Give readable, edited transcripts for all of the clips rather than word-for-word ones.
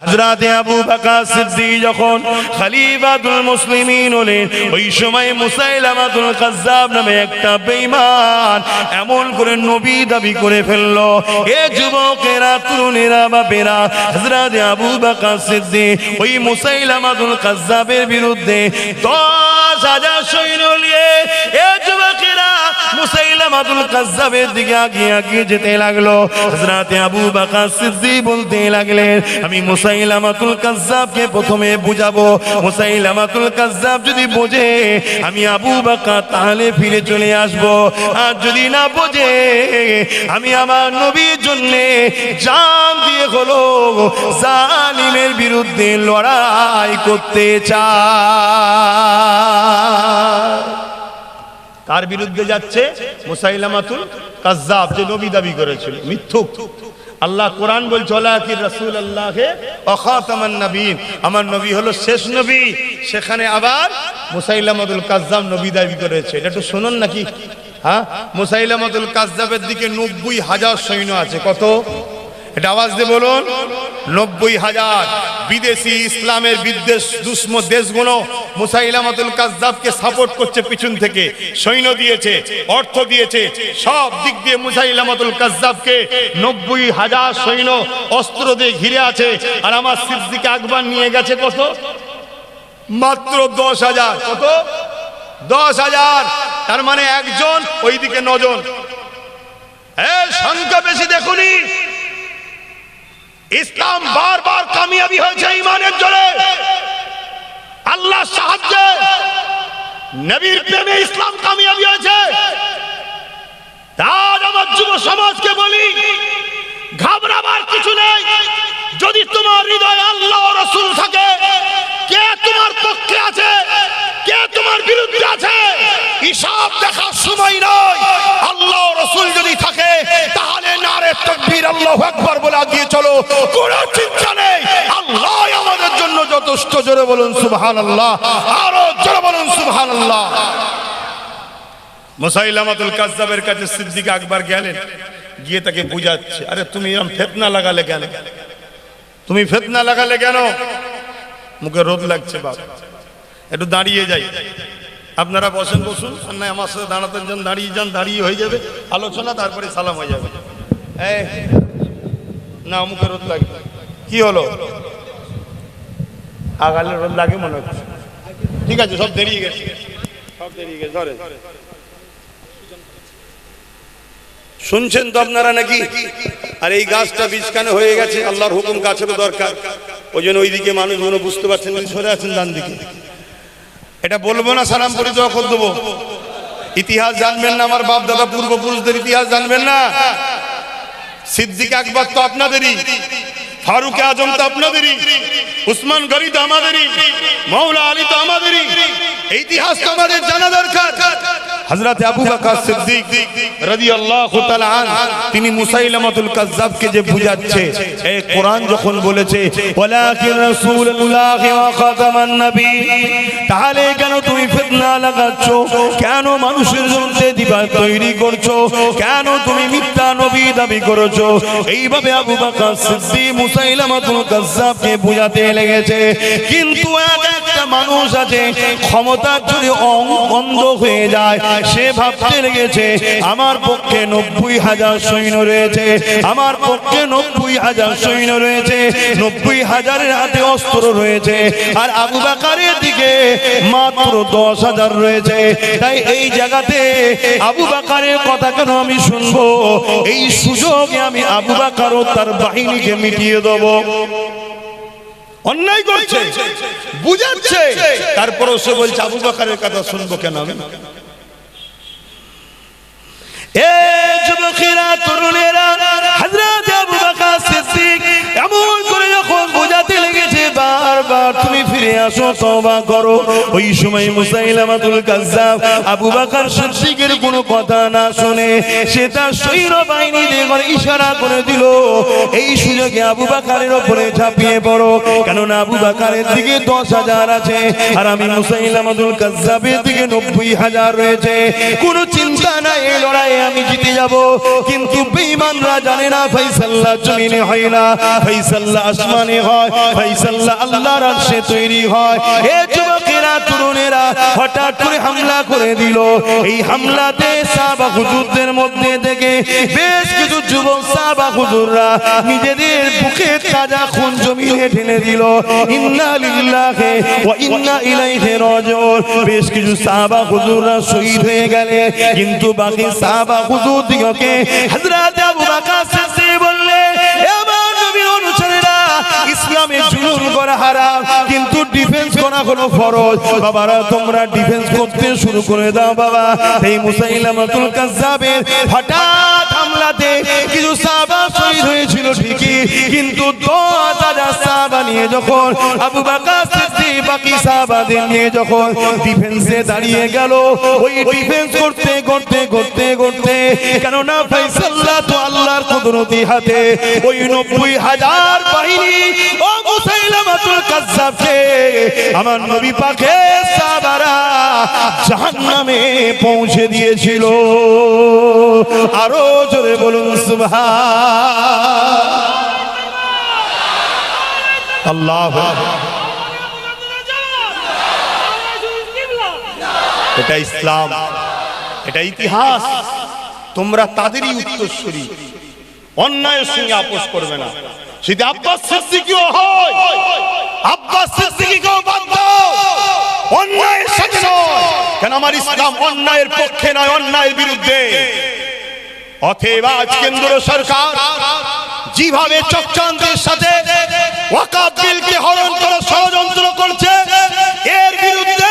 হযরত আবু বকর সিদ্দিক যখন খলিফাতুল মুসলিমিন হলেন, ওই সময় মুসাইলামাতুল কাজ্জাব নামে একটা বেঈমান এমন করে নবী দাবি করে ফেললো। এ যুবকেরা, তরুণেরা, বাপেরা, হযরত আবু বকর সিদ্দিক ওই মুসাইলামাতুল কাজ্জাবের বিরুদ্ধে 10,000 সৈন্য নিয়ে এ যুবকেরা মুসাইলামাতুল কাজ্জাবের দিকে আগিয়ে যেতে লাগলো। হযরত আবু বকর সিদ্দিক বলতে লাগলেন, আমি মুসাইলামাতুল কাজ্জাবকে প্রথমে বুঝাবো। মুসাইলামাতুল কাজ্জাব যদি বোঝে আমি আবু বকর, তাহলে ফিরে চলে আসবো। আর যদি না বোঝে, আমি আমার নবীর জন্য জান দিয়ে হলো জালিমের বিরুদ্ধে লড়াই করতে চাই। কার বিরুদ্ধে যাচ্ছে? মুসাইলামাতুল কাজ্জাব, যে নবী দাবি করেছিল, মিথ্যুক। আল্লাহ কোরআন বলছে, ওয়ালাকিন রাসূলুল্লাহে ওয়া খাতামান নবিয়্যিন, আমার নবী হলো শেষ নবী। সেখানে আবার মুসাইলামাতুল কাজ্জাব নবী দাবি করেছে। এটা তো শুনুন নাকি? হ্যাঁ, মুসাইলামাতুল কাজ্জাবের দিকে 90,000 সৈন্য আছে। কত? এটা আওয়াজ দিয়ে বলুন। 90,000 বিদেশি ইসলামের বিদ্বেষ দুশ্মন দেশগুলো মুসাইলামাতুল কাজ্জাবকে সাপোর্ট করছে, পিছন থেকে সৈন্য দিয়েছে, অর্থ দিয়েছে, সব দিক দিয়ে মুসাইলামাতুল কাজ্জাবকে 90,000 সৈন্য অস্ত্র দিয়ে ঘিরে আছে। আর আমার সিদ্দিক আকবর নিয়ে গেছে কত? মাত্র 10,000। কত? 10,000। তার মানে একজন, ওইদিকে 9 জন। সংখ্যা বেশি দেখুনি। ইসলাম বারবার কামিয়াবি হয়েছে ঈমানের জোরে, আল্লাহর সাহায্যে, নবীর প্রেমে ইসলাম কামিয়াবি হয়েছে। তাই আমার যুব সমাজকে বলি, ঘাবড়াবার কিছু নেই। যদি তোমার হৃদয়ে আল্লাহ ও রাসূল থাকে, কে তোমার পক্ষে আছে, কে তোমার বিরুদ্ধে আছে, হিসাব দেখার সময় নয়। আল্লাহ ও রাসূল যদি থাকে, তাহলে নারে তাকবীর, আল্লাহু আকবার বলে আগিয়ে চলো, কোনো চিন্তা নেই। আল্লাহ আমাদের জন্য যথেষ্ট। জোরে বলুন সুবহানাল্লাহ, আরো জোরে বলুন সুবহানাল্লাহ। মুসাইলামাতুল কাজ্জাবের কাছে সিদ্দিক আকবর গেলেন, গিয়ে তাকে বুঝাচ্ছে, আরে তুমি এরকম ফিতনা লাগালে কেন? তুমি ফিতনা লাগালে কেন? মুখে রোদ লাগছে, বাবা একটু দাঁড়িয়ে যাই। আপনারা বসেন, বসুন। আর না, আমার সাথে দাঁড়াতে যান, দাঁড়িয়ে যান, দাঁড়িয়ে হয়ে যাবে আলোচনা, তারপরে সালাম হয়ে যাবে। না, মুখে রোদ লাগে। কি হলো? আগালে রোদ লাগে মনে হচ্ছে। ঠিক আছে, সব দেরিয়ে গেছে, সব দেরিয়ে গেছে। ধরে শুনছেন তো আপনারা নাকি? আর এই গাছটা বীজখানে হয়ে গেছে, আল্লাহর হুকুম গাছেরও দরকার। ওই জন্য ওইদিকে মানুষগুলো বুঝতে পারছেন, সরে আছেন ডান দিকে। এটা বলবো না, সালাম পড়ে দোয়া করে দেবো। ইতিহাস জানবেন না? আমার বাপ দাদা পূর্বপুরুষদের ইতিহাস জানবেন না? সিদ্দিক আকবর তো আপনাদেরই, ফারুক আজম তো আপনাদেরই, উসমান গনি তো আমাদেরই, মাওলা আলী তো আমাদেরই। এই ইতিহাস তো আমাদের জানা দরকার। হযরত আবু বকর সিদ্দিক রাদিয়াল্লাহু তাআলা আনহু, তিনি মুসাইলামাতুল কাজ্জাবকে যে বুঝাচ্ছে, এই কোরআন যখন বলেছে ওয়ালাকিন রাসূলুল্লাহি ওয়া খাতামান নবী, তাহলে কেন তুমি ফিতনা লাগাচ্ছ? কেন মানুষের মধ্যে বিবাদ তৈরি করছো? কেন তুমি মিথ্যা নবী দাবি করছো? এইভাবে আবু বকর সিদ্দিক মুসাইলামাতুল কাজ্জাবকে বুঝাতে লেগেছে। কিন্তু একটা মানুষ আছে, ক্ষমতার যদি অন্ধ হয়ে যায়, সে ভাবতে লেগেছে আমার পক্ষে 90,000 সৈন্য রয়েছে, আমার পক্ষে 90,000 সৈন্য রয়েছে, 90,000-এর হাতে অস্ত্র রয়েছে, আর আবু বকরের দিকে মাত্র 10,000 রয়েছে। তাই এই জায়গাতে আবু বকরের কথা কেন আমি শুনবো? এই সুযোগে আমি আবু বকর ও তার বাহিনীকে মিটিয়ে দেব। অন্যায় করছে, বুঝাচ্ছে, তারপরও সে বলছে আবু বকরের কথা শুনবো কেন আমি? এ যুবকেরা, তরুণেরা, হযরত আবু বকর সিদ্দিক এমন করে যখন বোঝাতে লেগেছে, বারবার তুমি ফিরে আসো, তওবা করো। ওই সময় মুসাইলামাতুল কাজ্জাব আবু বকর সিদ্দিকের কোনো কথা না শুনে সে তার সৈন্যবাহিনীদের ইশারা করে দিল, এই সুযোগে আবু বকরের উপরে ঝাঁপিয়ে পড়ো, কেননা আবু বকরের দিকে 10,000 আছে আর আমি মুসাইলামাতুল কাজ্জাবের দিকে 90,000 রয়েছে। কোনো চিন্তা নাই, এই লড়াইয়ে আমি জিতে যাব। কিন্তু বেঈমানরা জানে না ফয়সালা জমিনে হয় না, ফয়সালা আসমানে হয়, ফয়সালা আল্লাহর আরশে তৈরি হয়। হে যুবকেরা, তরুণেরা, হঠাৎ করে হামলা করে দিল। এই হামলাতে সাহাবা হুজুরদের মধ্যে থেকে বেশ কিছু যুবক সাহাবা হুজুররা নিজেদের বুকে তাজা খুন জমিনে ঢেলে দিল। ইন্না লিল্লাহি ওয়া ইন্না ইলাইহি রাজিউন। বেশ কিছু সাহাবা হুজুররা শহীদ হয়ে গেলে, কিন্তু বাকি সাহাবা হুজুর দিগকে হযরত আবু বকর সিদ্দিক বললেন, হে আমার নবীর অনুসারীরা, ইসলামে জুলুম করা হারাম, কিন্তু ডিফেন্স করা হলো ফরজ। বাবারা, তোমরা ডিফেন্স করতে শুরু করে দাও বাবা। এই মুসাইলামাতুল কাজ্জাবের হঠাৎ হামলাতে কিছু সাহাবা শহীদ হয়েছিল ঠিকই, কিন্তু 10,000 সাহাবা নিয়ে যখন আবু বকর সিদ্দিক বাকি সাহাবাদের নিয়ে যখন ডিফেন্সে দাঁড়িয়ে গেল, ওই ডিফেন্স করতে করতে করতে করতে, কেননা ফয়সালা তো আল্লাহর কুদরতি হাতে, ওই 90,000 বাহিনী ও মুসাইলামাতুল কাজ্জাবকে আমার নবী পাকের সাহাবারা জাহান্নামে পৌঁছে দিয়েছিল। আরো জোরে বলুন সুবহান আল্লাহ। এটা ইসলাম, এটা ইতিহাস। তোমরা তাদেরই উত্তরসূরি, অন্যায়ের সঙ্গে আপোষ করবে না। যদি আব্বাস সিদ্দিকীও হয়, আব্বাস সিদ্দিকীকেও বাদ দাও, অন্যায়ের সাথে নয়। কেন আমার ইসলাম অন্যায়ের পক্ষে নয়, অন্যায়ের বিরুদ্ধে। অতএব আজ কেন্দ্র সরকার যেভাবে চক্রান্তের সাথে ওয়াকফ বিলকে হরণ করার ষড়যন্ত্র করছে, এর বিরুদ্ধে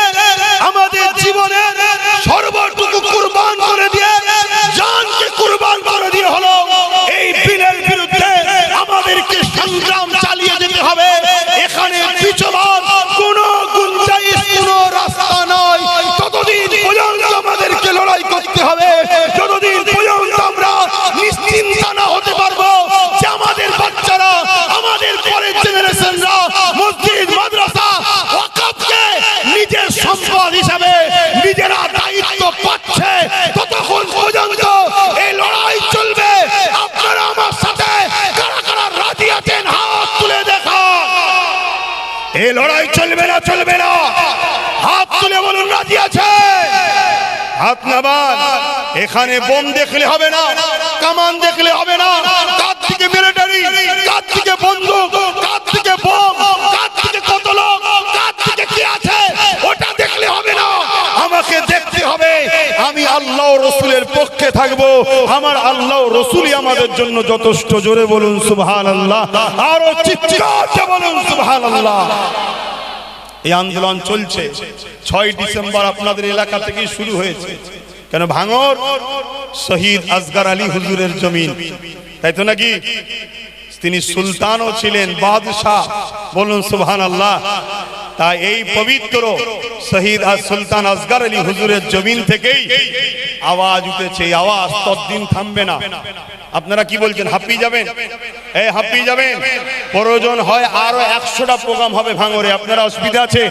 আমাদের জীবনের সর্বটুকু কুরবান করে দিয়ে, জানকে কুরবান করে দিয়ে হলো এই বিলের বিরুদ্ধে আমাদেরকে সংগ্রাম চালিয়ে যেতে হবে। এখানে পিছবার কোনো গুঞ্জাইশ, কোনো রাস্তা নয়। ততদিন পর্যন্ত আমাদেরকে লড়াই করতে হবে, যতদিন পর্যন্ত আমরা নিশ্চিন্ত না হতে পারবো যে আমাদের বাচ্চারা, আমাদের পরের জেনারেশনরা মসজিদ, মাদ্রাসা, ওয়াকফকে নিজের সম্পদ হিসাবে নিজেরা দায়িত্ব পাচ্ছে, ততক্ষণ পর্যন্ত এই লড়াই চলবে। আপনারা আমার সাথে কারা কারা রাজি আছেন হাত তুলে দেখান। এই লড়াই চলবে না, চলবে না, হাত তুলে বলুন রাজি আছে। হাত নামান। এখানে বোম দেখলে হবে না, কামান দেখলে হবে না, কার থেকে মিলিটারি, কার থেকে বন্দুক, কার থেকে বোম, কার থেকে কত লোক, কার থেকে কি আছে, ওটা দেখলে হবে না। আমাকে দেখতে হবে আমি আল্লাহ রাসূলের পক্ষে থাকবো, আমার আল্লাহ রাসূলই আমাদের জন্য যথেষ্ট। জোরে বলুন সুবহানাল্লাহ, আরো চিৎকার দিয়ে বলুন সুবহানাল্লাহ। এই আন্দোলন চলছে। 6 ডিসেম্বর আপনাদের এলাকা থেকে শুরু হয়েছে। কেন? ভাঙর শহীদ আসগর আলী হুজুরের জমিন, তাই তো নাকি? তিনি সুলতানও ছিলেন, বাদশাহ। বলুন সুবহানাল্লাহ। তাই এই পবিত্র শহীদ সুলতান আসগর আলী হুজুরের জমিন থেকেই আওয়াজ উঠেছে। এই আওয়াজ ততদিন থামবে না। আপনারা কি বলছেন, হাঁপিয়ে যাবেন? এই হাঁপিয়ে যাবেন? প্রয়োজন হয় আরো 100টা প্রোগ্রাম হবে ভাঙরে, আপনারা অসুবিধা আছে?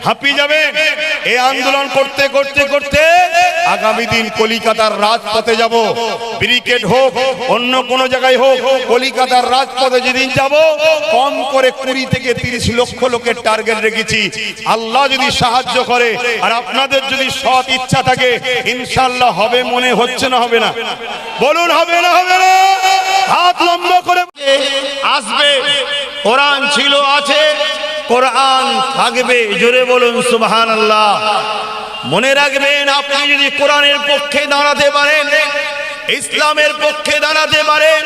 হাঁপিয়ে যাবেন? এই আন্দোলন করতে করতে করতে আগামী দিন কলিকাতার রাজপথে যাব। ব্রিগেড হোক, অন্য কোন জায়গায় হোক, কলিকাতার রাজপথে যেদিন যাব, কম করে 20 থেকে 30 লক্ষ লোকের টার্গেট রেখেছি। আল্লাহ যদি সাহায্য করে আর আপনাদের যদি সৎ ইচ্ছা থাকে, ইনশাআল্লাহ হবে। মনে হচ্ছে না হবে না? বলুন হবে না হবে না? হাত লম্বা করে আসবে। কোরআন ছিল, আছে, কোরআন থাকবে। জোরে বলুন সুবহানাল্লাহ। মনে রাখবেন, আপনি যদি কোরআনের পক্ষে দাঁড়াতে পারেন, ইসলামের পক্ষে দাঁড়াতে পারেন,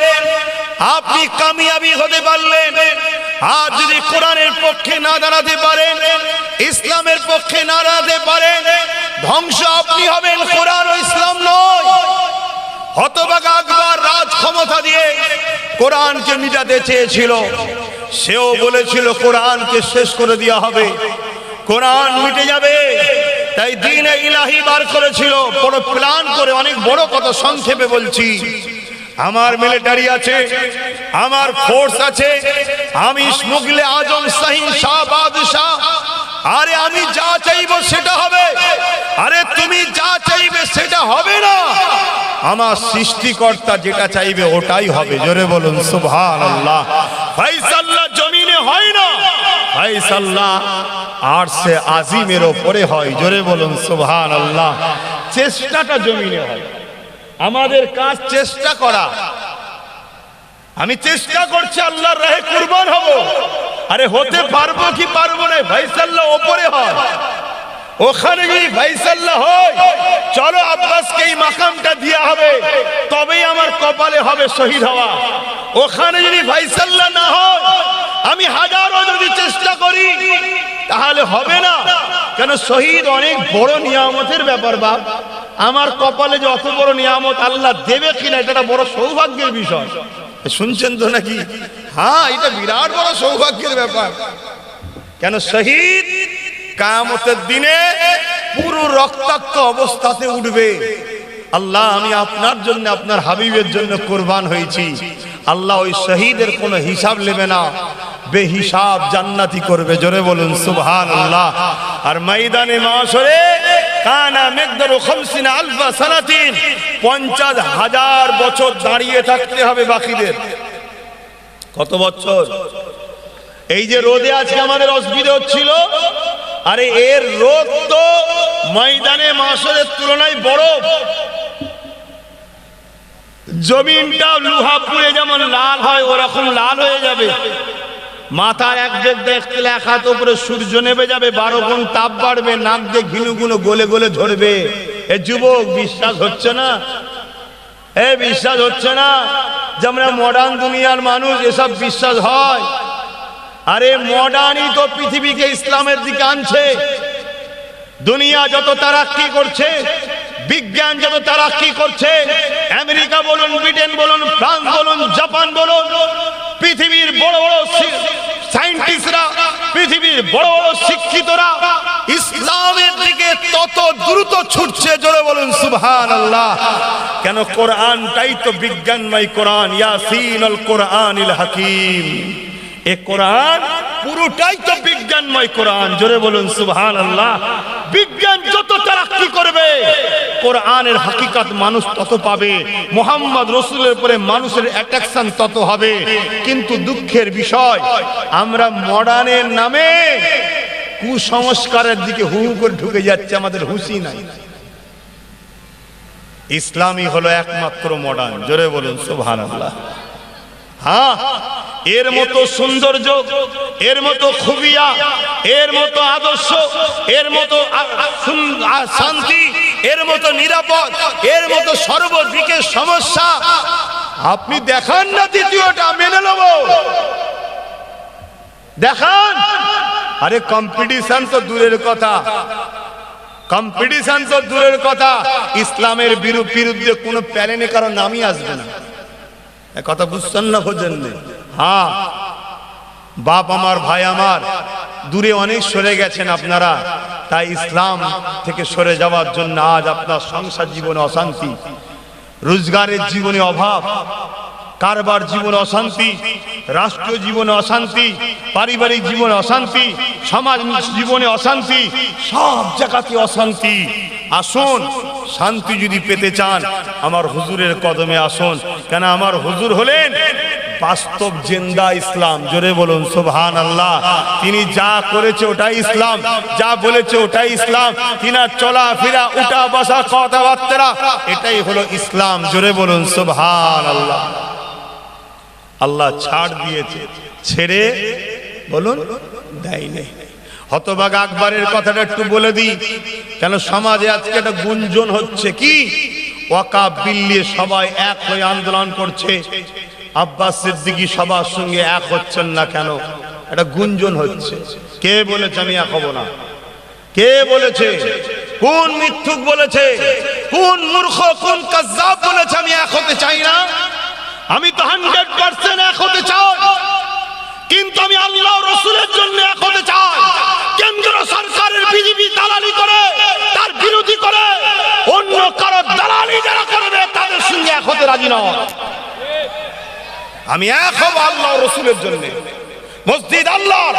আপনি কামিয়াবি হতে পারলেন। আর যদি কোরআনের পক্ষে না দাঁড়াতে পারেন, ইসলামের পক্ষে না দাঁড়াতে পারেন, ধ্বংস আপনি হবেন, কোরআন ও ইসলাম নয়। হতভাগা আকবর রাজ ক্ষমতা দিয়ে কোরআনকে মিটাতে চেয়েছিল। সেও বলেছিল কোরআনকে শেষ করে দেওয়া হবে, কোরআন মিটে যাবে, তাই দ্বীনে ইলাহি বার করেছিল বড় প্ল্যান করে। অনেক বড় কথা সংক্ষেপে বলছি। আমার মিলিটারি আছে, আমার ফোর্স আছে, আমি মুগলে আজম শাহিন শাহ বাদশাহ, আরে আমি যা চাইবো সেটা হবে। আরে তুমি যা চাইবে সেটা হবে না, আমার সৃষ্টিকর্তা যেটা চাইবে ওটাই হবে। জোরে বলুন সুবহানাল্লাহ। ফায়সাল্লাহ জমিনে হয় না, ফায়সাল্লাহ আরশে আজিমের উপরে হয়। জোরে বলুন সুবহানাল্লাহ। চেষ্টাটা জমিনে হয়, আমাদের কাজ চেষ্টা করা। আমি চেষ্টা করছি আল্লাহর রাহে কুরবান হব, আরে হতে পারবো কি পারবো না, ফায়সাল্লাহ ওপরে হয়। ওখানে যদি ফায়সাল্লাহ হয়, চলো আব্বাসকে এই মাকামটা দেয়া হবে, তবেই আমার কপালে হবে শহীদ হওয়া। ওখানে যদি ফায়সাল্লাহ না হয়, আমি হাজারো যদি চেষ্টা করি তাহলে হবে না। কেন শহীদ অনেক বড় নিয়ামতের ব্যাপার বাপ। আমার কপালে যে অত বড় নিয়ামত আল্লাহ দেবে কিনা এটা বড় সৌভাগ্যের বিষয়। শুনছেন তো নাকি? হ্যাঁ, এটা বিরাট বড় সৌভাগ্যের ব্যাপার। কেন শহীদ কিয়ামতের দিনে পুরো রক্তাক্ত অবস্থাতে উঠবে, আল্লাহ আমি আপনার জন্য আপনার হাবিবের জন্য কুরবান হয়েছি। আল্লাহ ওই শহীদের কোনো হিসাব নেবে না, বেহিসাব জান্নাতি করবে। জোরে বলুন সুবহানাল্লাহ। আর ময়দানে মাশরে কানা মিকদারু 50 আলফ সানাতিন, 50,000 বছর দাঁড়িয়ে থাকতে হবে বাকিদের। কত বছর? এই যে রোদে আজকে আমাদের অসুবিধা হচ্ছিল, আরে এর রোদ তো ময়দানে মাশরের তুলনায় বরফ। জমিনটা লোহা পুড়ে যেমন লাল হয় ওরকম লাল হয়ে যাবে। মাথার এক দিক দেখতে এক হাত উপরে সূর্য নেমে যাবে, 12 গুণ তাপ বাড়বে, নাক দিয়ে ঘিনুগুলো গলে গলে ঝরবে। এ যুবক বিশ্বাস হচ্ছে না? বিশ্বাস হচ্ছে না যে আমরা মডার্ন দুনিয়ার মানুষ, এসব বিশ্বাস হয়? আরে মডার্নই তো পৃথিবীকে ইসলামের দিকে আনছে। দুনিয়া যত তারাক্কি করছে, বিজ্ঞান যত তারাক্কি করছে, আমেরিকা বলুন, ব্রিটেন বলুন, ফ্রান্স বলুন, জাপান বলুন, পৃথিবীর বড় বড় সায়েন্টিস্টরা, পৃথিবীর বড় বড় শিক্ষিতরা ইসলামের দিকে তত দ্রুত ছুটছে। জোরে বলুন সুবহানাল্লাহ। কেন? কোরআনটাই তো বিজ্ঞানময় কোরআন। ইয়াসিনুল কোরআনিল হাকিম। এ কোরআন পুরোটাই তো বিজ্ঞানময় কোরআন। জোরে বলুন সুবহানাল্লাহ। বিজ্ঞান যত তারাক্কি করবে, কোরআনের হাকিকত মানুষ তত পাবে, মুহাম্মদ রাসূলের উপরে মানুষের অ্যাট্রাকশন তত হবে। কিন্তু দুঃখের বিষয়, আমরা মডার্নের নামে কুসংস্কারের দিকে হু হু করে ঢুকে যাচ্ছে, আমাদের হুঁশই নাই। ইসলামই হলো একমাত্র মডার্ন। জোরে বলুন সুবহানাল্লাহ। হ্যাঁ, এর মতো সৌন্দর্য, এর মতো খুবিয়া, এর মতো আদর্শ, এর মতো শান্তি, এর মতো নিরাপদ, এর মতো সর্বদিকে সমস্যা আপনি দেখান না। দ্বিতীয়টা মেনে নেব, দেখান। আরে কম্পিটিশন তো দূরের কথা, কম্পিটিশন তো দূরের কথা, ইসলামের বিরুদ্ধে কোনো প্যানেলে কারো নামই আসবে না। কথা বুঝছেন না? বোঝেন না? হ্যাঁ, বাপ আমার, ভাই আমার, দূরে অনেক সরে গেছেন আপনারা, তাই ইসলাম থেকে সরে যাওয়ার জন্য আজ আপনার সংসার জীবনে অশান্তি, রোজগারের জীবনে অভাব, কারবার জীবনে অশান্তি, রাষ্ট্রীয় জীবনে অশান্তি, পারিবারিক জীবনে অশান্তি, সমাজ জীবনে অশান্তি, সব জায়গাতে অশান্তি। আসুন, শান্তি যদি পেতে চান আমার হুজুরের কদমে আসুন। কেন? আমার হুজুর হলেন বাস্তব জিন্দা ইসলাম। জোরে বলুন সুবহানাল্লাহ। তিনি যা করেছে ওটাই ইসলাম, যা বলেছে ওটাই ইসলাম, তিনার চলাফেরা, উঠা বসা, কথাবার্তা, এটাই হলো ইসলাম। জোরে বলুন সুবহানাল্লাহ। আল্লাহ ছাড় দিয়েছে, ছেড়ে বলুন দেয়নি। হতভাগা আকবরের কথাটা একটু বলে দিই, কেন সমাজে আজকে একটা গুঞ্জন হচ্ছে কি ওয়াকাফ বিল নিয়ে সবাই এক হয়ে আন্দোলন করছে, আব্বাস সিদ্দিকী সবার সঙ্গে এক হচ্ছেন না কেন? একটা গুঞ্জন হচ্ছে। কে বলেছে আমি এক হব না? কে বলেছে? কোন মিথ্যুক বলেছে? কোন মূর্খ, কোন কাযযাব বলেছে আমি এক হতে চাই না? আমি তো 100% এক হতে চাই। কিন্তু আমি আল্লাহ রাসূলের জন্য এক হতে চাই। কেন্দ্র সরকারের বিজেপি দালালি করে, তার বিরোধী করে, অন্য কারো দালালি যারা করবে তাদের সঙ্গে এক হতে রাজি নয়। আমি এক হব আল্লাহ রাসূলের জন্য। মসজিদ আল্লাহর,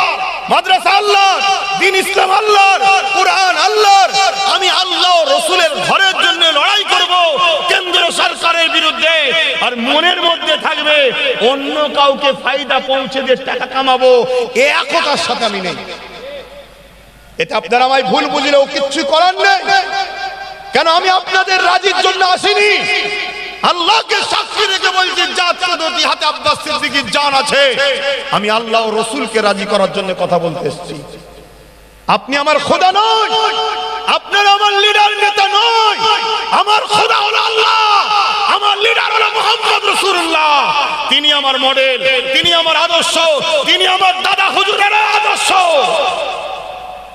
মাদ্রাসা আল্লাহর, দ্বীন ইসলাম আল্লাহর, কুরআন আল্লাহর। আমি আল্লাহ রাসূলের ঘরের জন্য লড়াই করব কেন্দ্র সরকারের বিরুদ্ধে। আর মনের মধ্যে থাকবে অন্য কাউকে ফায়দা পৌঁছে দিয়ে টাকা কামাবো, এ একতার সাথে আমি নেই। এটা আপনারা আমায় ভুল বুঝলেও কিচ্ছু করার নেই। কেন আমি আপনাদের রাজির জন্য আসিনি। আল্লাহকে সাক্ষী রেখে বলছি, জাতি হাতে আব্বাস সিদ্দিকীর জান আছে। আমি আল্লাহ ও রাসূলকে রাজি করার জন্য কথা বলতে এসেছি। আপনি আমার খোদা নয়, আপনারা আমার লিডার নেতা নয়। আমার খোদা হলো আল্লাহ, আমার লিডার হলো মুহাম্মদ রাসূলুল্লাহ। তিনি আমার মডেল, তিনি আমার আদর্শ, তিনি আমার দাদা হুজুরের আদর্শ।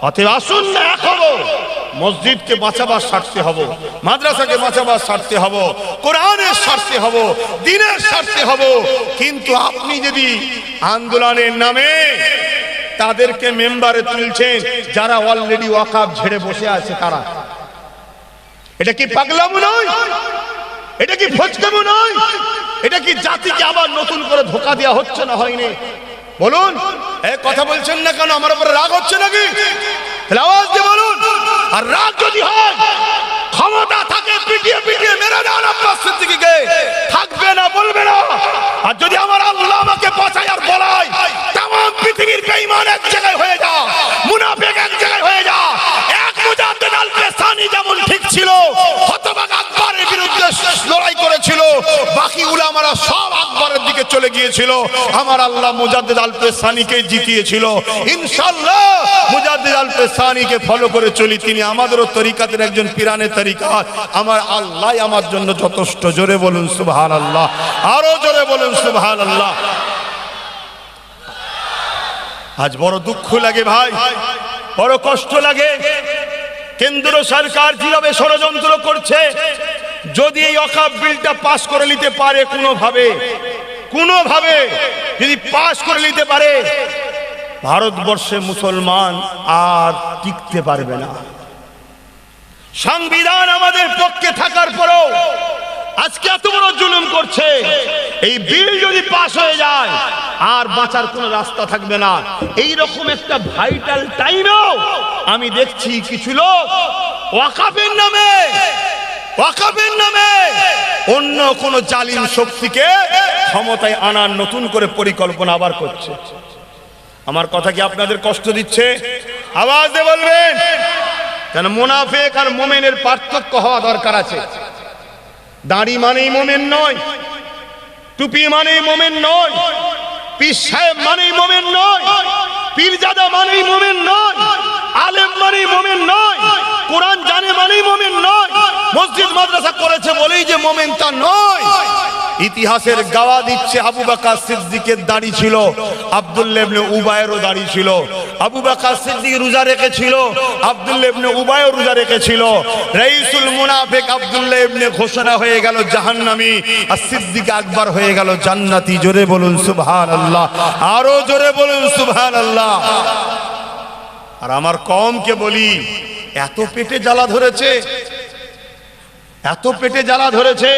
অতএব আসুন না এক হব। মসজিদকে বাঁচাবার স্বার্থে হব, মাদ্রাসাকে বাঁচাবার স্বার্থে হব, কোরআনের স্বার্থে হব, দ্বীনের স্বার্থে হব। কিন্তু আপনি যদি আন্দোলনের নামে তাদেরকে মেম্বারে তুলছেন যারা অলরেডি ওয়াকফ ঝেড়ে বসে আছে, তারা এটা কি পাগলামো নয়? এটা কি ফজকামো নয়? এটা কি জাতিকে আবার নতুন করে ধোঁকা দেওয়া হচ্ছে না হয়নি? বলুন, এই কথা বলছেন না কেন? আমার উপরে রাগ হচ্ছে নাকি? আওয়াজ দিয়ে বলুন। আর রাগ যদি হয়, ক্ষমতা থাকে পিটিয়ে পিটিয়ে মেরে দেন আব্বাস সিদ্দিকীকে, থাকবে না, বলবে না। আর যদি আমার আল্লাহ আমাকে বাঁচায় আর বলায়, তাম পৃথিবীর বেঈমান এক জায়গায় হয়ে যা, মুনাফিক এক জায়গায় হয়ে যা। এক মুজাদ্দিদ আল পেসানি যেমন ঠিক ছিল, হতভাগ আকবরের বিরুদ্ধে লড়াই করেছিল, বাকি উলামারা সব আকবরের দিকে চলে গিয়েছিল। আমার আল্লাহ মুজাদ্দিদ আল পেসানিকে জিতিয়েছিল। ইনশাআল্লাহ মুজাদ্দিদ আল পেসানিকে ফলো করে চলি, তিনি আমাদেরও তরিকাতের একজন পিরানে তরিকাত। আমার আল্লাহ আমার জন্য যথেষ্ট। জোরে বলুন সুবহানাল্লাহ, আরো জোরে বলুন সুবহানাল্লাহ। আজ বড় দুঃখ লাগে ভাই, বড় কষ্ট লাগে। কেন্দ্র সরকার যেভাবে ষড়যন্ত্র করছে, যদি এই ওয়াকফ বিলটা পাস করে নিতে পারে, কোনোভাবে যদি পাস করে নিতে পারে, ভারতবর্ষে মুসলমান আর টিকতে পারবে না। সংবিধান আমাদের পক্ষে থাকার পরেও আজকে এত বড় জুলুম করছে। এই বিল যদি পাস হয়ে যায়, আর বাঁচার কোনো রাস্তা থাকবে না। এই রকম একটা ভাইটাল টাইমেও আমি দেখছি কিছু লোক ওয়াকফের নামে অন্য কোন জালিম শক্তিকে ক্ষমতায় আনার নতুন করে পরিকল্পনা আবার করছে। আমার কথা কি আপনাদের কষ্ট দিচ্ছে? আওয়াজ দিয়ে বলবেন। কেন মুনাফিক আর মুমিনের পার্থক্য হওয়া দরকার আছে। দাড়ি মানেই মুমিন নয়, টুপি মানেই মুমিন নয়, পীর সাহেব মানেই মুমিন নয়, পীরজাদা মানেই মুমিন নয়, আলেম মানেই মুমিন নয়, কোরআন জানে মানেই মুমিন নয়, মসজিদ মাদ্রাসা করেছে বলেই যে মুমিন তা নয়। ইতিহাসের গাওয়া দিচ্ছে আবু বকর সিদ্দিকের দাড়ি ছিল, আব্দুল্লাহ ইবনে উবায়েরও দাড়ি ছিল। আবু বকর সিদ্দিক রোজা রেখেছিল, আব্দুল্লাহ ইবনে উবায়ও রোজা রেখেছিল। রাইসুল মুনাফিক আব্দুল্লাহ ইবনে ঘোষণা হয়ে গেল জাহান্নামী, আর সিদ্দিক আকবর হয়ে গেল জান্নাতি। জোরে বলুন সুবহানাল্লাহ, আরো জোরে বলুন সুবহানাল্লাহ। আর আমার কওমকে বলি, এত পেটে জ্বালা ধরেছে, এত পেটে জ্বালা ধরেছে,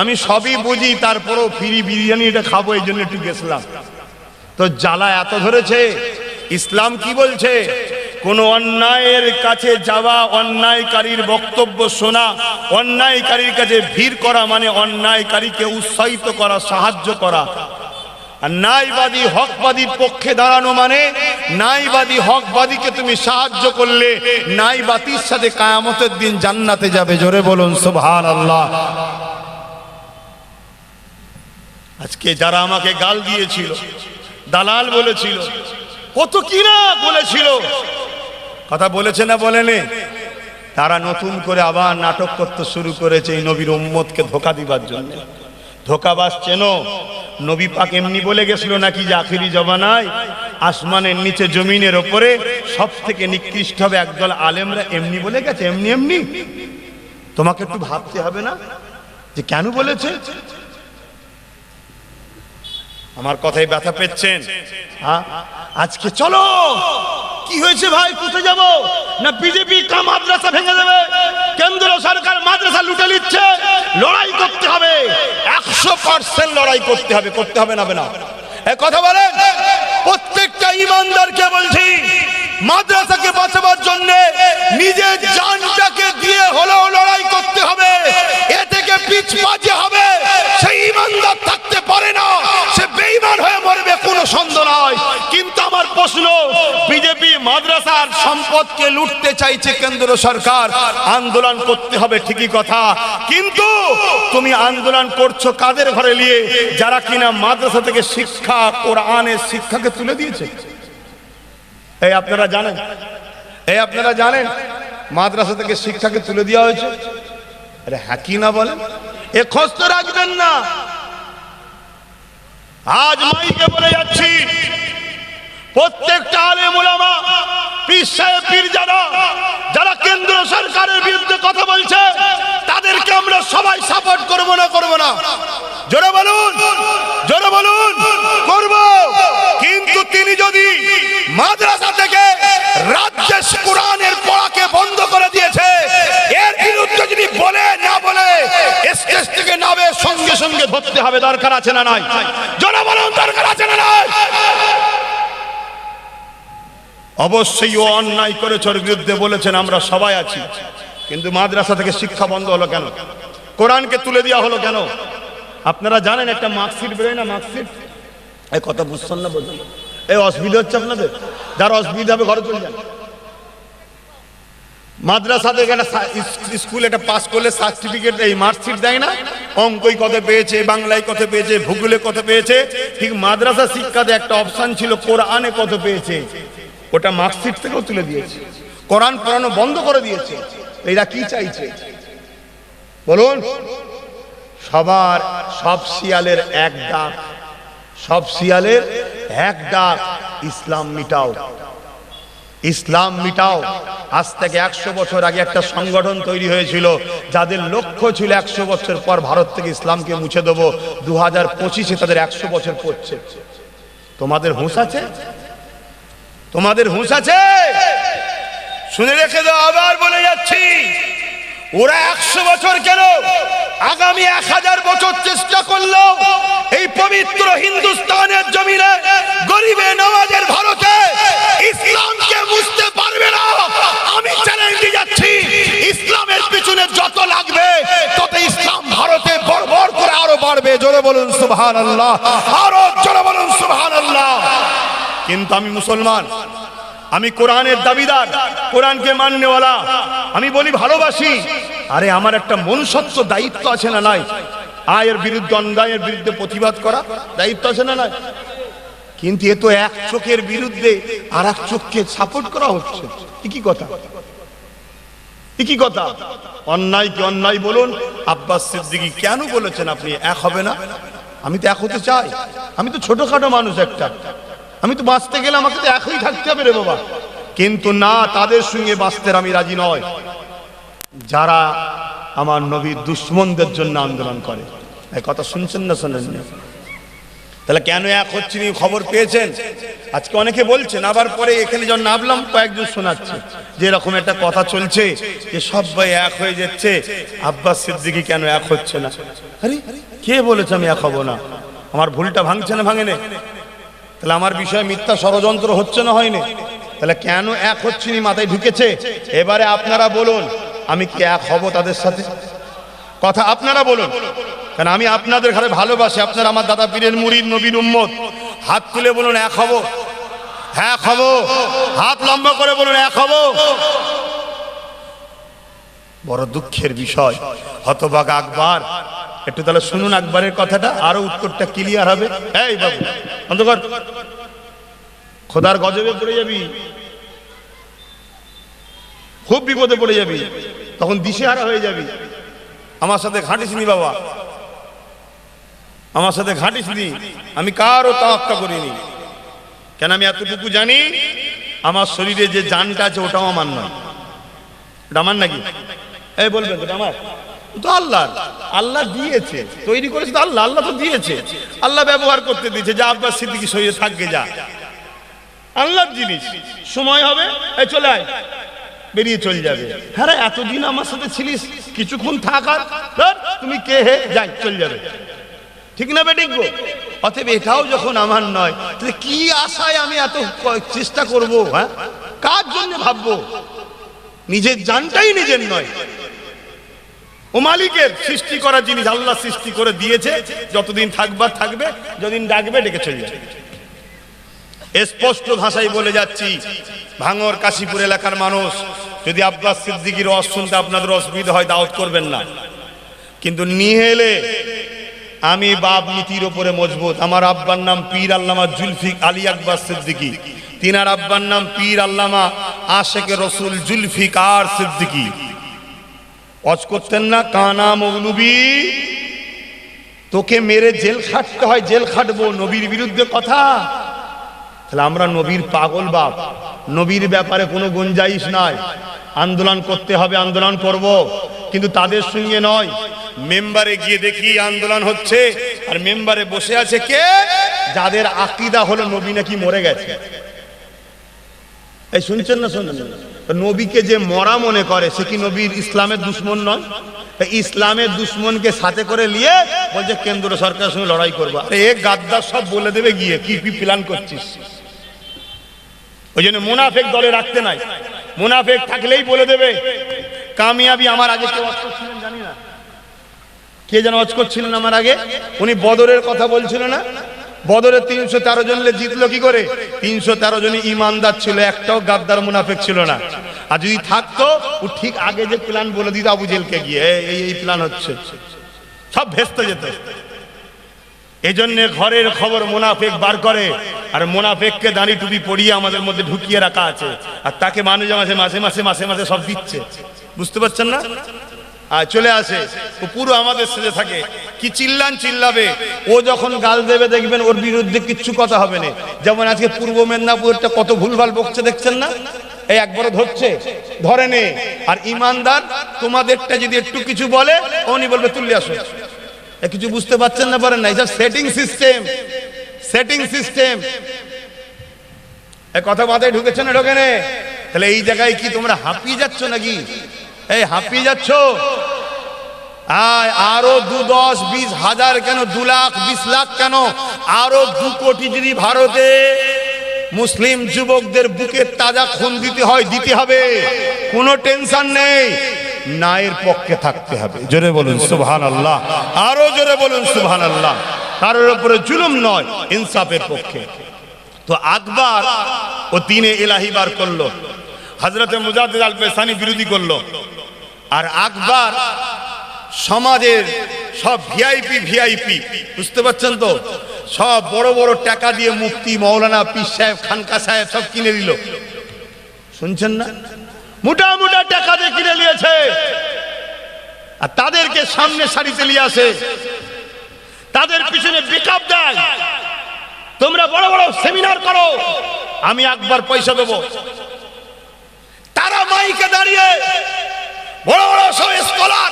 আমি সবই বুঝি, তারপরও ফিরি বিরিয়ানিটা খাবো এই জন্য একটু গেছিলাম। তো জ্বালা এত ধরেছে। ইসলাম কি বলছে? কোন অন্যায়ের কাছে যাওয়া, অন্যায়কারীর বক্তব্য শোনা, অন্যায়কারীর কাছে ভিড় করা মানে অন্যায়কারীকে উৎসাহিত করা, সাহায্য করা। আর ন্যায়বাদী হকবাদীর পক্ষে দাঁড়ানো মানে ন্যায়বাদী হকবাদীকে তুমি সাহায্য করলে ন্যায়বাদীর সাথে কিয়ামতের দিন জান্নাতে যাবে। জোরে বলুন সুবহানাল্লাহ। আজকে যারা আমাকে গাল দিয়েছিল, দালাল বলেছিল, কত কি না বলেছিল, কথা বলেছে না বলেনি, তারা নতুন করে আবার নাটক করতে শুরু করেছে এই নবীর উম্মতকে ধোঁকা দিবার জন্য। ধোঁকাবাজ চেনো? নবী পাক এমনি বলে গেছিল নাকি যে আখিরি জমানায় আসমানের নিচে জমিনের ওপরে সব থেকে নিকৃষ্ট হবে একদল আলেমরা? এমনি বলে গেছে, এমনি। তোমাকে একটু ভাবতে হবে না যে কেন বলেছে? আমার কথায় ব্যথা পেচ্ছেন? হ্যাঁ, আজকে চলো, কি হয়েছে ভাই, কোথায় যাব? না বিজেপি কা মাদ্রাসা ভেঙে দেবে, কেন্দ্র সরকার মাদ্রাসা লুটে নিচ্ছে, লড়াই করতে হবে, 100% লড়াই করতে হবে। করতে হবে না? না এ কথা বলেন। প্রত্যেকটা ইমানদারকে বলছি, মাদ্রাসাকে বাঁচাবার জন্য নিজের জানটাকে দিয়ে হলেও লড়াই করতে হবে। এ থেকে পিছপাজে হবে, সেই ইমানদার থাকতে পারে না, সে বেঈমান হয়ে মরবে, কোনো সন্দেহ নাই। কিন্তু আমার প্রশ্ন, বিজেপি মাদ্রাসার সম্পদকে লুটতে চাইছে কেন্দ্র সরকার, আন্দোলন করতে হবে ঠিকই কথা, কিন্তু তুমি আন্দোলন করছো কাদের ঘরে নিয়ে? যারা কিনা মাদ্রাসা থেকে শিক্ষা, কোরআনের শিক্ষাকে তুলে দিয়েছে। এই আপনারা জানেন, আপনারা জানেন মাদ্রাসা থেকে শিক্ষাকে তুলে দেওয়া হয়েছে? আরে হ্যাঁ কি না বলেন? এ খোঁজ তো রাখবেন না। আজ মাইকে বলে যাচ্ছি, প্রত্যেকটা আলেম ওলামা, পীর সাহেব, পীরজাদা যারা কেন্দ্র সরকারের বিরুদ্ধে কথা বলছে, তাদেরকে আমরা সবাই সাপোর্ট করব না? করব না? জোরে বলুন, জোরে বলুন। করব। কিন্তু তিনি যদি মাদ্রাসা থেকে রাজ্যে কোরআনের পড়াকে বন্ধ করে দিয়েছে, এর বিরুদ্ধে যদি বলে না বলে স্টেজ থেকে নামে, সঙ্গে সঙ্গে ধরতে হবে। দরকার আছে না নাই? জোরে বলুন, দরকার আছে না নাই? অবশ্যই ও অন্যায় করেছে, ওর বিরুদ্ধে বলেছেন, আমরা সবাই আছি। কিন্তু মাদ্রাসা থেকে শিক্ষা বন্ধ হলো কেন? কোরআনকে তুলে দেওয়া হলো কেন? আপনারা জানেন একটা মার্কশিট বেরোয় না, মার্কশিট? এই কথা বুঝছেন না? বলছেন এই অসুবিধা হচ্ছে আপনাদের? যার অসুবিধা হবে ঘরে চলে যান। মাদ্রাসা থেকে একটা স্কুল এটা পাস করলে সার্টিফিকেট, এই মার্কশিট দেয় না? অঙ্কই কত পেয়েছে, বাংলায় কত পেয়েছে, ভূগোলে কত পেয়েছে। ঠিক মাদ্রাসা শিক্ষাতে একটা অপশন ছিল কোরআনে কত পেয়েছে, ওটা মার্কশিট থেকেও তুলে দিয়েছে। কোরআন পড়ানো বন্ধ করে দিয়েছে। এরা কি চাইছে বলুন? সবার, সব শিয়ালের এক ডাক, সব শিয়ালের এক ডাক, ইসলাম মিটাও, ইসলাম মিটাও। আজ থেকে 100 বছর আগে একটা সংগঠন তৈরি হয়েছিল, যাদের লক্ষ্য ছিল 100 বছর পর ভারত থেকে ইসলামকে মুছে দেবো। 2025-এ তাদের 100 বছর পড়ছে। তোমাদের হুঁশ আছে? তোমাদের হুঁশ আছে? শুনে রেখে দাও, আবার বলে যাচ্ছি, ওরা 100 বছর কেন, আগামী 1000 বছর চেষ্টা করলো এই পবিত্র হিন্দুস্তানের জমিনে, গরিবে নওয়াজের ভারতে ইসলামকে বুঝতে পারবে না। আমি চ্যালেঞ্জ দিয়ে যাচ্ছি, ইসলামের পিছনে যত লাগবে তত ইসলাম ভারতে বড় করে আরো বাড়বে। জোরে বলুন সুবহানাল্লাহ, আরো জোরে বলুন সুবহানাল্লাহ। কিন্তু আমি মুসলমান, আমি কোরআনের দাবিদার, কোরআনকে মাননেওয়ালা, আমি বলি ভালোবাসি। আরে আমার একটা মনুষ্যত্ব দায়িত্ব আছে না নাই? আয়ের বিরুদ্ধে, অন্যায়ের বিরুদ্ধে প্রতিবাদ করা দায়িত্ব আছে না নাই? কিন্তু এ তো এক চোখের বিরুদ্ধে আর এক চোখকে সাপোর্ট করা হচ্ছে। কি কথা, কি কথা? অন্যায় কি অন্যায় বলুন। আব্বাস সিদ্দিকী কেন বলেছেন আপনি এক হবে না? আমি তো এক হতে চাই। আমি তো ছোটখাটো মানুষ একটা, আমি তো বাঁচতে গেলে আমাকে তো একই থাকতে হবে রে বাবা। কিন্তু না, তাদের সঙ্গে বাঁচতে আমি রাজি নয় যারা আমার নবীর দুশ্মনদের জন্য আন্দোলন করে। এই কথা শুনছেন না শোনেন না? তাহলে কেন এক হচ্ছে নি খবর পেয়েছেন? আজকে অনেকে বলছেন, আবার পরে এখানে যখন নামলাম কয়েকজন শোনাচ্ছে যে এরকম একটা কথা চলছে যে সবাই এক হয়ে যাচ্ছে, আব্বাস সিদ্দিকী কেন এক হচ্ছে না? আরে কে বলেছে আমি এক হব না? আমার ভুলটা ভাঙছে না ভাঙেনে? তাহলে আমার বিষয়ে মিথ্যা ষড়যন্ত্র হচ্ছে না হয়নি? তাহলে কেন এক হচ্ছে নি মাথায় ঢুকেছে। এবারে আপনারা বলুন, আমি কি এক হব তাদের সাথে? কথা আপনারা বলুন, কারণ আমি আপনাদের ঘরে ভালোবাসি। আপনারা আমার দাদা পীরের মুরিদ, নবীর উম্মত। হাত তুলে বলুন এক হব। হ্যাঁ হব। হাত লম্বা করে বলুন এক হব। বড় দুঃখের বিষয়, হতভাগা আকবর। একটু তাহলে শুনুন আকবরের কথাটা, আরো উত্তরটা ক্লিয়ার হবে। এই বাবু অন্ধকার, খোদার গজবে পড়ে যাবি, খুব বিপদে পড়ে যাবি, তখন দিশেহারা হয়ে যাবি। আমার সাথে ঘাঁটিসনি বাবা, আমার সাথে ঘাঁটিসনি। আমি কারও তাওয়াক্কা করিনি, কেন আমি এতটুকু জানি আমার শরীরে যে জানটা আছে ওটাও আমার নয়। এটা আমার নাকি? এই বলবেন এটা আমার? তো আল্লাহ, আল্লাহ দিয়েছে, তৈরি করেছে তো আল্লাহ, আল্লাহ তো দিয়েছে, আল্লাহ ব্যবহার করতে দিয়েছে। যা আব্বাস সিদ্দিকী শরীরে থাকবে, যা আল্লাহর জিনিস, সময় হবে এই চলে আয়, বেরিয়ে চলে যাবে। হ্যাঁ এতদিন আমার সাথে ছিলিস, কিছুক্ষণ থাক, আর তুমি কে হে, যাই চলে যাবে, ঠিক না বেঠিক গো? অতএব এটাও যখন আমার নয়, তাহলে কি আশায় আমি এত চেষ্টা করব? হ্যাঁ, কার জন্য ভাববো? নিজের জানটাই নিজের নয়, ও মালিকের সৃষ্টি করা জিনিস, আল্লাহ সৃষ্টি করে দিয়েছে। যতদিন থাকবার থাকবে, যতদিন ডাকবে ডেকে চলে যাবে। স্পষ্ট ভাষায় বলে যাচ্ছি, ভাঙর কাশীপুর এলাকার মানুষ, যদি আব্বাস সিদ্দিকীর রস শুনতে আপনাদের অসুবিধা হয়, দাওয়াত করবেন না, কিন্তু নিয়ে এলে আমি বাপ নীতির ওপরে মজবুত। আমার আব্বার নাম পীর আল্লামা জুলফিক আলী আব্বাস সিদ্দিকী, তিনার আব্বার নাম পীর আল্লামা আশেকে রসুল জুলফিকার সিদ্দিকী। অজ করতেন না, কানা মৌলবি, তোকে মেরে জেল খাটতে হয়, জেল খাটবো, নবীর বিরুদ্ধে কথা। তাহলে আমরা নবীর পাগল বাপ, নবীর ব্যাপারে কোনো গুঞ্জাইশ নাই। আন্দোলন করতে হবে, আন্দোলন করব, কিন্তু তাদের সঙ্গে নয়। মেম্বারে গিয়ে দেখি আন্দোলন হচ্ছে, আর মেম্বারে বসে আছে কে? যাদের আকীদা হলো নবী নাকি মরে গেছে। এই শুনছেন না? শুনছেন? নবীকে যে মরা মনে করে, সে কি নবীর ইসলামের দুশ্মন নয়? ইসলামের দুশ্মনকে সাথে করে নিয়ে বলছে কেন্দ্র সরকারের সঙ্গে লড়াই করবো। আরে এক গাদ্দার সব বলে দেবে গিয়ে কি কি প্ল্যান করছিস। ওই জন্য মুনাফেক দলে রাখতে নাই, মুনাফেক থাকলেই বলে দেবে কামিয়াবি। আমার আগে কেউ ওয়াজ করছিলেন জানি না, কে যেন ওয়াজ করছিলেন আমার আগে, উনি বদরের কথা বলছিল না? বদরে 313 জন জিতলো কি করে? 313 জনই ইমানদার ছিল, একটাও গাদ্দার মুনাফেক ছিল না। আর যদি থাকতো, ও ঠিক আগে যে প্ল্যান বলে দিত আবু জেলকে গিয়ে, এই প্ল্যান হচ্ছে, সব ভেস্তে যেত। এই জন্য ঘরের খবর মুনাফেক বার করে, আর মুনাফেককে দাঁড়ি টুপি পরিয়ে আমাদের মধ্যে ঢুকিয়ে রাখা আছে, আর তাকে মানুষ মাসে মাসে মাসে মাসে মাসে সব দিচ্ছে। বুঝতে পারছেন না? আর চলে আসে, ও পুরো আমাদের সাথে থাকে। কি চিল্লাবে, ও যখন গাল দেবে দেখবেন ওর বিরুদ্ধে কিচ্ছু কথা হবে না। যেমন আজকে পূর্ব মেদিনীপুরটা কত ভুলভাল বকছে দেখছেন না? এই একবারও ধরছে, ধরে নে। আর ইমানদার তোমাদেরটা যদি একটু কিছু বলে, উনি বলবে তুললে আসো। কিছু বুঝতে পারছেন না, পারেন না? এটা সেটিং সিস্টেম, সেটিং সিস্টেম। এই কথা মাথায় ঢুকেছে না? ঢোকে নে? তাহলে এই জায়গায় কি তোমরা হাঁপিয়ে যাচ্ছ নাকি? এই হাঁপিয়ে যাচ্ছ? আরো 2, 10, 20 হাজার কেন, 2 লাখ 20 লাখ কেন, আরো 2 কোটি যদি ভারতে মুসলিম যুবকদের বুকে তাজা খুন দিতে হয়, দিতে হবে, কোনো টেনশন নেই। ন্যায়ের পক্ষে থাকতে হবে। জোরে বলুন সুবহানাল্লাহ, আরো জোরে বলুন সুবহানাল্লাহ। কারোর উপরে জুলুম নয়, ইনসাফের পক্ষে। তো আকবর ও দ্বীনে ইলাহি বার করলো, হযরতে মুজাদ্দিদ আল পেসানি বিরোধী করলো। আর আকবর সমাজের সব ভিআইপি, বুঝতে পারছেন তো, সব বড় বড় টাকা দিয়ে মুফতি, মৌলানা, পীর সাহেব, খানকা সাহেব সব কিনে দিল। শুনছেন না? মোটা মোটা টাকা দিয়ে কিনে নিয়েছে, আর তাদেরকে সামনে সারিতে নিয়ে আসে, তাদের পিছনে বেকআপ দেয়। তোমরা বড় বড় সেমিনার করো, আমি আকবর পয়সা দেবো। তারা মাইকে দাঁড়িয়ে বড় বড় সব স্কলার,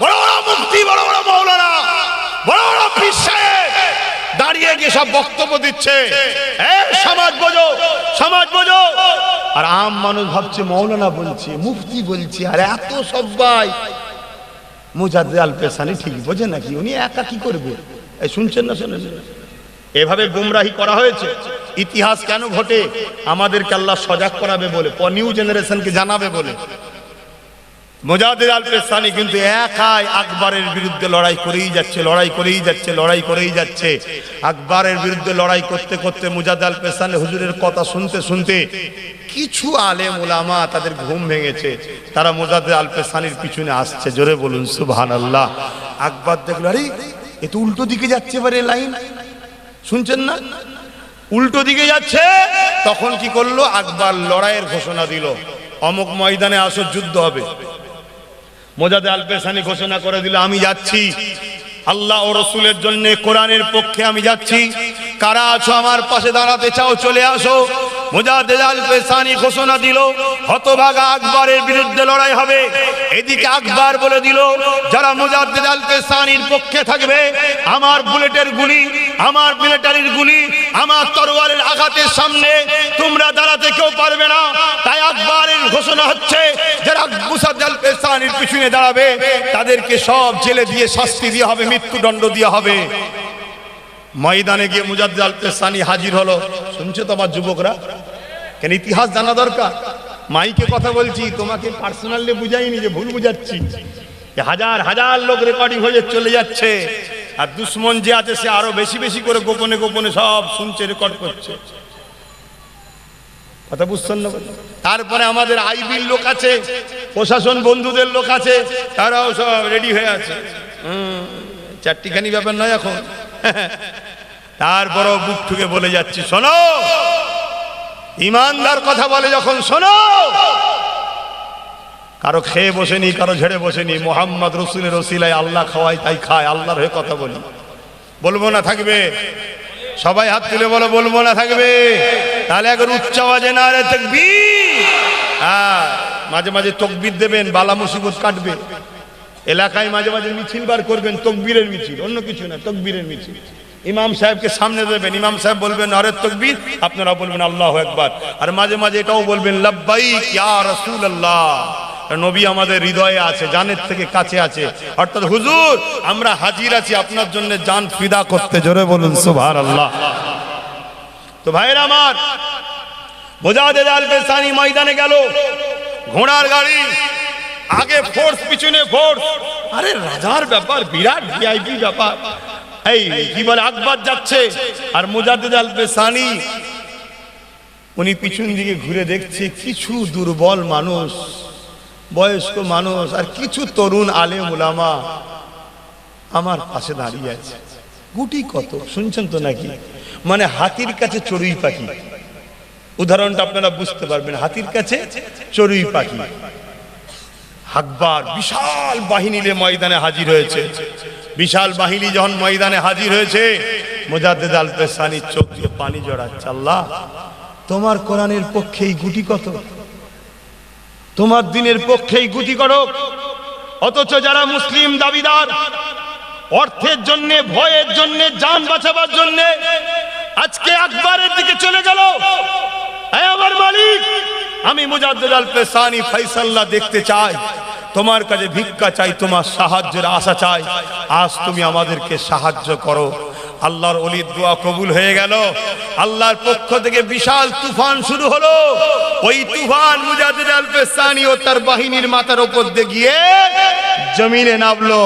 বড় বড় মুফতি, বড় বড় মৌলানা, বড় বড় পীর সাহেব দাঁড়িয়ে গিয়ে সব বক্তব্য দিচ্ছে, সমাজ বোঝো, সমাজ বোঝো। আর আম মানুষ ভাবছে মৌলানা বলছে, মুফতি বলছে, আর এত সবাই। মুজাদ্দিদ আল পেসানি ঠিক বোঝে নাকি? উনি একা কি করবে? এই শুনছেন না? শোনেন? এভাবে গুমরাহি করা হয়েছে। ইতিহাস কেন ঘটে? আমাদেরকে আল্লাহ সজাগ করাবে বলে, নিউ জেনারেশনকে জানাবে বলে। মুজাদ্দিদ আল পেসানি কিন্তু একাই আকবরের বিরুদ্ধে লড়াই করেই যাচ্ছে, লড়াই করেই যাচ্ছে, লড়াই করেই যাচ্ছে। আকবরের বিরুদ্ধে লড়াই করতে করতে মুজাদ্দিদ আল পেসানি হুজুরের কথা শুনতে শুনতে কিছু আলেম উলামা তাদের ঘুম ভেঙেছে, তারা মুজাদ্দিদ আল পেসানির পিছনে আসছে। জোরে বলুন সুবহানাল্লাহ। আকবর দেখলো, আরে এ তো উল্টো দিকে যাচ্ছে এবারে লাইন, শুনছেন না? উল্টো দিকে যাচ্ছে। তখন কি করলো? আকবর লড়াইয়ের ঘোষণা দিল, অমুক ময়দানে আসো, যুদ্ধ হবে। মুজাদ্দিদ আল পেসানি ঘোষণা করে দিল, আমি যাচ্ছি আল্লাহ ও রসুলের জন্য, কোরআনের পক্ষে আমি যাচ্ছি। কারা আছো আমার পাশে দাঁড়াতে চাও, চলে আসো। মুজাদ্দিদ আল পেসানি ঘোষণা দিল হতভাগা আকবরের বিরুদ্ধে লড়াই হবে। এদিকে আকবর বলে দিল যারা মুজাদ্দিদ আল পেসানির পক্ষে থাকবে আমার বুলেটের গুলি, আমার মিলিটারির গুলি, আমার তরোয়ারের আঘাতের সামনে তোমরা দাঁড়াতে কেউ পারবে না। তাই আকবরের ঘোষণা হচ্ছে যারা মুজাদ্দিদ আল পেসানির পিছনে দাঁড়াবে তাদেরকে সব জেলে দিয়ে শাস্তি দেওয়া হবে, মৃত্যুদণ্ড দেওয়া হবে। ময়দানে গিয়ে মুজাদ্দিদ আল পেসানি হাজির হলো। শুনছো তো আমার যুবকরা, কেন ইতিহাস জানা দরকার। মাইকে কথা বলছি, তোমাকে পার্সোনালি বুঝাইনি যে ভুল বুঝাচ্ছি। হাজার হাজার লোক রেকর্ডিং হয়ে চলে যাচ্ছে, আর দুশ্মন যে আছে সে আরো বেশি বেশি করে গোপনে গোপনে সব শুনছে, রেকর্ড করছে। কথা বুঝছেন না? তারপরে আমাদের আইবির লোক আছে, প্রশাসন বন্ধুদের লোক আছে, তারাও সব রেডি হয়ে আছে। চারটিখানি ব্যাপার নয় এখন। তারপরও বুক ঠুকে বলে যাচ্ছি, শোনো, ইমানদার কথা বলে যখন শোনো। কারো খেয়ে বসেনি, কারো ঝেড়ে বসেনি, মোহাম্মদ রসুলের ওসিলায় আল্লাহ খাওয়ায় তাই খায়, আল্লাহর হয়ে কথা বলি। বলবো না থাকবে? সবাই হাত তুলে বলো, বলবো না থাকবে? তাহলে এখন উচ্চ আওয়াজে নারে তাকবীর। হ্যাঁ, মাঝে মাঝে তকবীর দেবেন, বালা মুসিবত কাটবে। এলাকায় মাঝে মাঝে মিছিল বার করবেন, তকবীরের মিছিল, অন্য কিছু না, তকবীরের মিছিল। ইমাম সাহেবকে সামনে দেবেন, ইমাম সাহেব বলবেন নারে তাকবীর, আপনারা বলবেন আল্লাহু আকবার। আর মাঝে মাঝে এটাও বলবেন লাব্বাইক ইয়া রাসূলুল্লাহ। নবী আমাদের হৃদয়ে আছে, জানের থেকে কাছে আছে। অর্থাৎ হুজুর আমরা হাজির আছি আপনার জন্য জান ফিদা করতে। জোরে বলুন সুবহানাল্লাহ। তো ভাইরা আমার, মুজাদ্দিদ আল পেসানি ময়দানে গেল, ঘোড়ার গাড়ি, আগে ফোর্স, পিছনে ফোর্স। আরে রাজার ব্যাপার, বিরাট ভিআইপি ব্যাপার। এই কি বলে, আকবর যাচ্ছে আর মুজাদ্দিদ আল পেসানি উনি পিছন দিকে ঘুরে দেখছে কিছু দুর্বল মানুষ, বয়স্ক মানুষ আর কিছু তরুণ আলেম উলামা আমার পাশে দাঁড়িয়ে আছে। গুটি কত শুনছেন তো নাকি? মানে হাতির কাছে চড়ুই পাখি। উদাহরণটা আপনারা বুঝতে পারবেন, হাতির কাছে চড়ুই পাখি। আকবর বিশাল বাহিনী নিয়ে ময়দানে হাজির হয়েছে। বিশাল বাহিনী যখন ময়দানে হাজির হয়েছে, মুজাদ্দিদ আল পেসানির চোখ দিয়ে পানি জড়াচ্ছে। আল্লাহ, তোমার কোরআনের পক্ষেই গুটি কত, তোমার দিনের পক্ষেই গুটি করো। অথচ যারা মুসলিম দাবিদার, অর্থের জন্য, ভয়ের জন্য, জান বাঁচাবার জন্য আজকে আকবরের দিকে চলে গেল। হে আমার মালিক, আমি মুজাদ্দিদ আল পেসানি ফয়সাল্লাহ দেখতে চাই, তোমার কাছে ভিক্ষা চাই, তোমার সাহায্যের আশা চাই। আজ তুমি আমাদেরকে সাহায্য করো। আল্লাহর ওলির দোয়া কবুল হয়ে গেল। আল্লাহর পক্ষ থেকে বিশাল তুফান শুরু হলো। ওই তুফান মুজাদ্দিদ আল পেসানি ও তার বাহিনীর মাথার উপর দিয়ে গিয়ে জমিনে নামলো।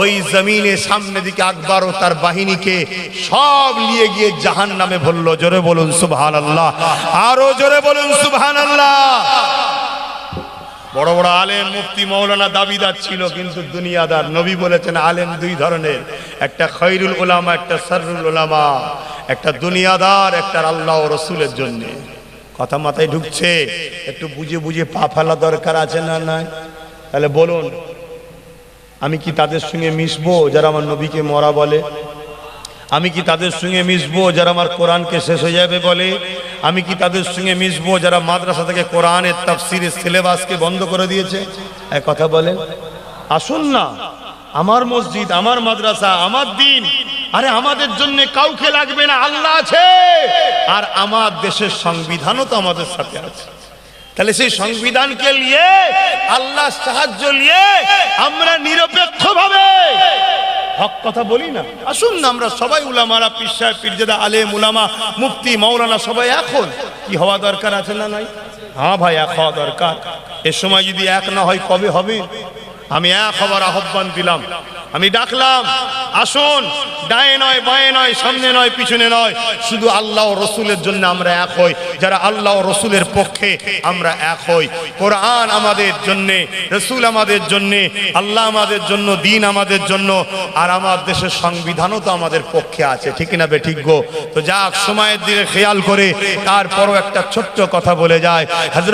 ওই জমিনে সামনে দিকে আকবর ও তার বাহিনীকে সব নিয়ে গিয়ে জাহান্নামে ভরলো। জোরে বলুন সুবহানাল্লাহ, আরো জোরে বলুন সুবহানাল্লাহ। বড় বড় আলেম, মুফতি, মৌলানা দাবিদার ছিল, কিন্তু দুনিয়াদার। নবী বলেছেন আলেম দুই ধরনের, একটা খৈরুল উলামা, একটা শাররুল উলামা। একটা দুনিয়াদার, একটা আল্লাহ ও রাসূলের জন্য। কথা মাথায় ঢুকছে? একটু বুঝে বুঝে পা ফেলা দরকার আছে না নাই? তাহলে বলুন, আমি কি তাদের সঙ্গে মিশবো যারা আমার নবীকে মরা বলে? আমি কি তাদের সঙ্গে মিশবো যারা আমার কোরআনকে শেষ হয়ে যাবে বলে? আমি কি তাদের সঙ্গে মিশবো যারা মাদ্রাসা থেকে কোরআনের তাফসীরের সিলেবাসকে বন্ধ করে দিয়েছে? এক কথা বলেন, আসুন না, আমার মসজিদ, আমার মাদ্রাসা, আমার দিন। আরে আমাদের জন্য কাউকে লাগবে না, আল্লাহ আছে। আর আমার দেশের সংবিধানও তো আমাদের সাথে আছে। তাহলে সেই সংবিধানকে নিয়ে, আল্লাহ সাহায্য নিয়ে আমরা নিরপেক্ষভাবে হক কথা বলি না। আসুন না, আমরা সবাই উলামারা, পীর সাহেব, পীরজাদা, আলেম উলামা, মুফতি, মাওলানা সবাই এখন কি হওয়া দরকার আছে না নাই? হ্যাঁ ভাই, এক হওয়া দরকার। এ সময় যদি এক না হয় কবে হবে? আমি এক হবার আহ্বান দিলাম, আমি ডাকলাম, আসুন, ডায়ে নয়, বায়ে নয়, সামনে নয়, পিছনে নয়, শুধু আল্লাহ ও রসুলের জন্য আমরা এক হই। যারা আল্লাহ ও রসুলের পক্ষে আমরা এক হই। কোরআন আমাদের জন্যে, রসুল আমাদের জন্যে, আল্লাহ আমাদের জন্য, দিন আমাদের জন্য, আর আমার দেশের সংবিধানও তো আমাদের পক্ষে আছে। ঠিক না বে ঠিক গো? তো যাক, সময়ের দিকে খেয়াল করে তারপরও একটা ছোট্ট কথা বলে যায়। হযরত